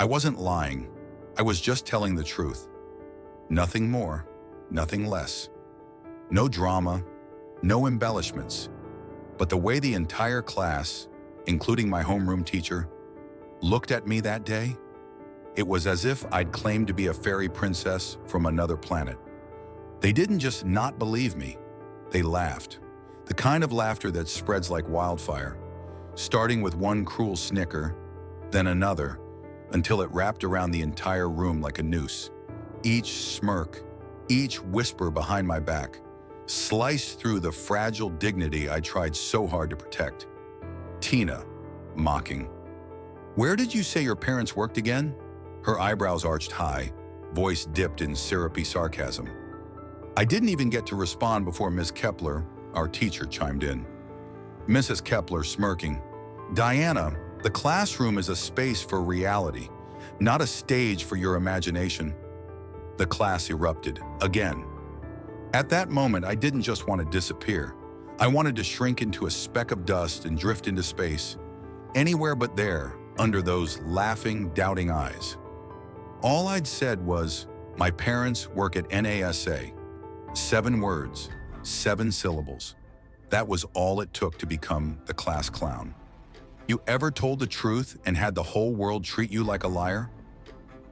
I wasn't lying. I was just telling the truth. Nothing more, nothing less. No drama, no embellishments. But the way the entire class, including my homeroom teacher, looked at me that day, it was as if I'd claimed to be a fairy princess from another planet. They didn't just not believe me, they laughed. The kind of laughter that spreads like wildfire, starting with one cruel snicker, then another, until it wrapped around the entire room like a noose. Each smirk, each whisper behind my back, sliced through the fragile dignity I tried so hard to protect. Tina, mocking. "Where did you say your parents worked again?" Her eyebrows arched high, voice dipped in syrupy sarcasm. I didn't even get to respond before Ms. Kepler, our teacher, chimed in. Mrs. Kepler, smirking, "Diana, the classroom is a space for reality, not a stage for your imagination." The class erupted, again. At that moment, I didn't just want to disappear. I wanted to shrink into a speck of dust and drift into space, anywhere but there, under those laughing, doubting eyes. All I'd said was, "My parents work at NASA." 7 words, 7 syllables. That was all it took to become the class clown. You ever told the truth and had the whole world treat you like a liar?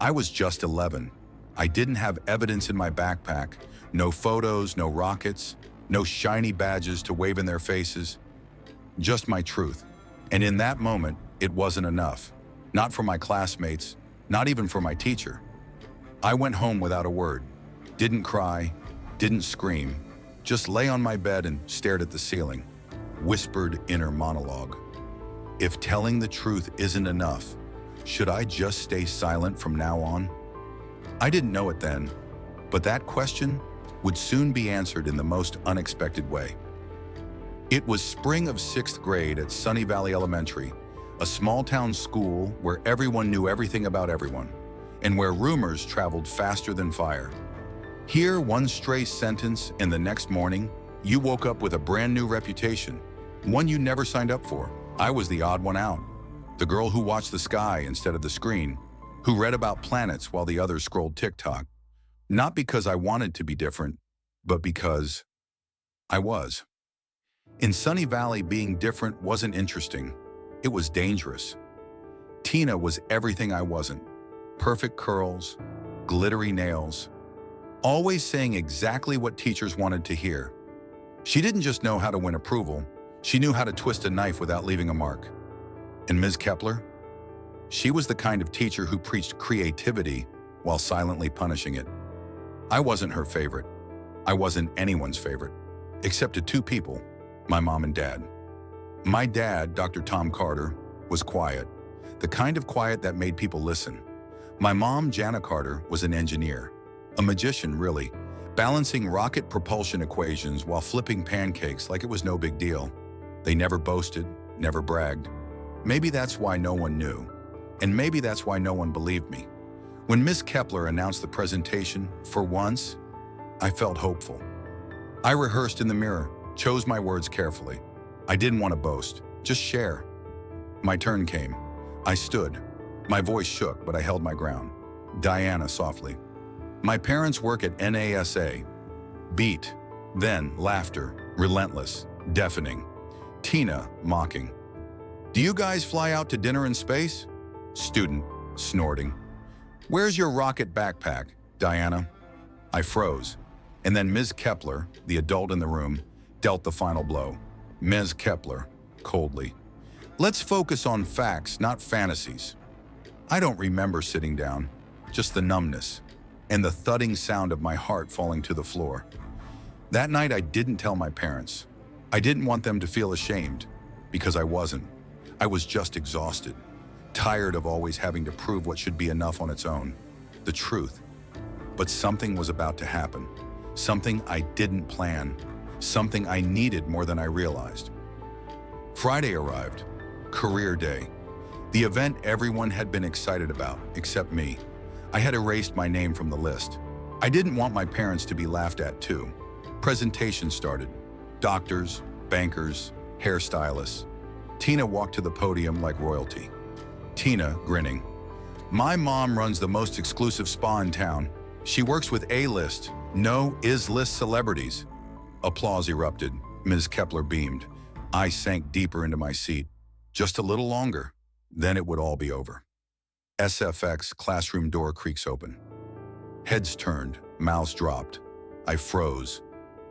I was just 11. I didn't have evidence in my backpack, no photos, no rockets, no shiny badges to wave in their faces. Just my truth. And in that moment, it wasn't enough. Not for my classmates, not even for my teacher. I went home without a word. Didn't cry, didn't scream, just lay on my bed and stared at the ceiling. Whispered inner monologue. If telling the truth isn't enough, should I just stay silent from now on? I didn't know it then, but that question would soon be answered in the most unexpected way. It was spring of 6th grade at Sunny Valley Elementary, a small-town school where everyone knew everything about everyone, and where rumors traveled faster than fire. Here, one stray sentence, and the next morning, you woke up with a brand new reputation, one you never signed up for. I was the odd one out, the girl who watched the sky instead of the screen, who read about planets while the others scrolled TikTok. Not because I wanted to be different, but because I was. In Sunny Valley, being different wasn't interesting. It was dangerous. Tina was everything I wasn't. Perfect curls, glittery nails, always saying exactly what teachers wanted to hear. She didn't just know how to win approval, she knew how to twist a knife without leaving a mark. And Ms. Kepler? She was the kind of teacher who preached creativity while silently punishing it. I wasn't her favorite. I wasn't anyone's favorite, except to 2 people, my mom and dad. My dad, Dr. Tom Carter, was quiet, the kind of quiet that made people listen. My mom, Jana Carter, was an engineer, a magician really, balancing rocket propulsion equations while flipping pancakes like it was no big deal. They never boasted, never bragged. Maybe that's why no one knew, and maybe that's why no one believed me. When Miss Kepler announced the presentation, for once, I felt hopeful. I rehearsed in the mirror, chose my words carefully. I didn't want to boast, just share. My turn came. I stood. My voice shook, but I held my ground. Diana, softly. "My parents work at NASA." Beat. Then laughter, relentless, deafening. Tina, mocking. "Do you guys fly out to dinner in space?" Student, snorting. "Where's your rocket backpack, Diana?" I froze. And then Ms. Kepler, the adult in the room, dealt the final blow. Ms. Kepler, coldly. "Let's focus on facts, not fantasies." I don't remember sitting down, just the numbness, and the thudding sound of my heart falling to the floor. That night I didn't tell my parents. I didn't want them to feel ashamed, because I wasn't. I was just exhausted, tired of always having to prove what should be enough on its own, the truth. But something was about to happen, something I didn't plan, something I needed more than I realized. Friday arrived, career day, the event everyone had been excited about, except me. I had erased my name from the list. I didn't want my parents to be laughed at too. Presentation started. Doctors, bankers, hairstylists. Tina walked to the podium like royalty. Tina, grinning. My mom runs the most exclusive spa in town. She works with A-list, no is-list celebrities. Applause erupted. Ms. Kepler beamed. I sank deeper into my seat. Just a little longer, then it would all be over. SFX classroom door creaks open. Heads turned, mouths dropped. I froze.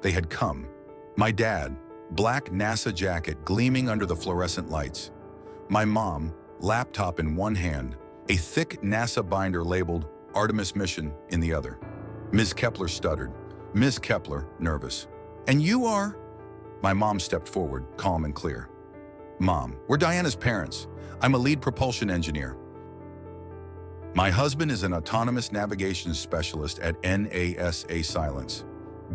They had come. My dad, black NASA jacket gleaming under the fluorescent lights. My mom, laptop in one hand, a thick NASA binder labeled Artemis Mission in the other. Ms. Kepler stuttered. Ms. Kepler, nervous. And you are? My mom stepped forward, calm and clear. Mom, we're Diana's parents. I'm a lead propulsion engineer. My husband is an autonomous navigation specialist at NASA. Silence.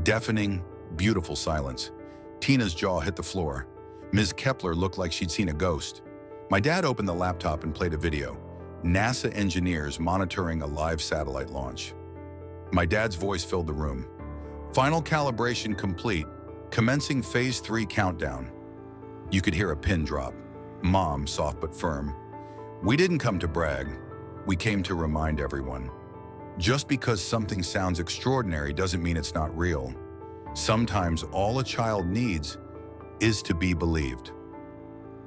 Deafening, beautiful silence. Tina's jaw hit the floor. Ms. Kepler looked like she'd seen a ghost. My dad opened the laptop and played a video. NASA engineers monitoring a live satellite launch. My dad's voice filled the room. Final calibration complete, commencing phase 3 countdown. You could hear a pin drop. Mom, soft but firm. We didn't come to brag. We came to remind everyone. Just because something sounds extraordinary doesn't mean it's not real. Sometimes all a child needs is to be believed.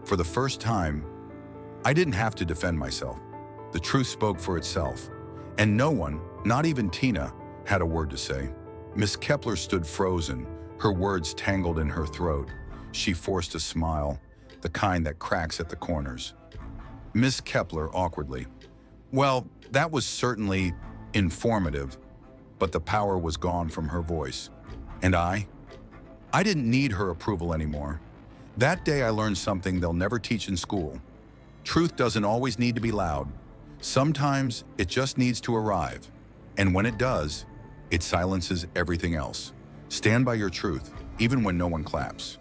For the first time, I didn't have to defend myself. The truth spoke for itself. And no one, not even Tina, had a word to say. Miss Kepler stood frozen, her words tangled in her throat. She forced a smile, the kind that cracks at the corners. Miss Kepler awkwardly. Well, that was certainly informative, but the power was gone from her voice. And I didn't need her approval anymore. That day I learned something they'll never teach in school. Truth doesn't always need to be loud. Sometimes it just needs to arrive. And when it does, it silences everything else. Stand by your truth, even when no one claps.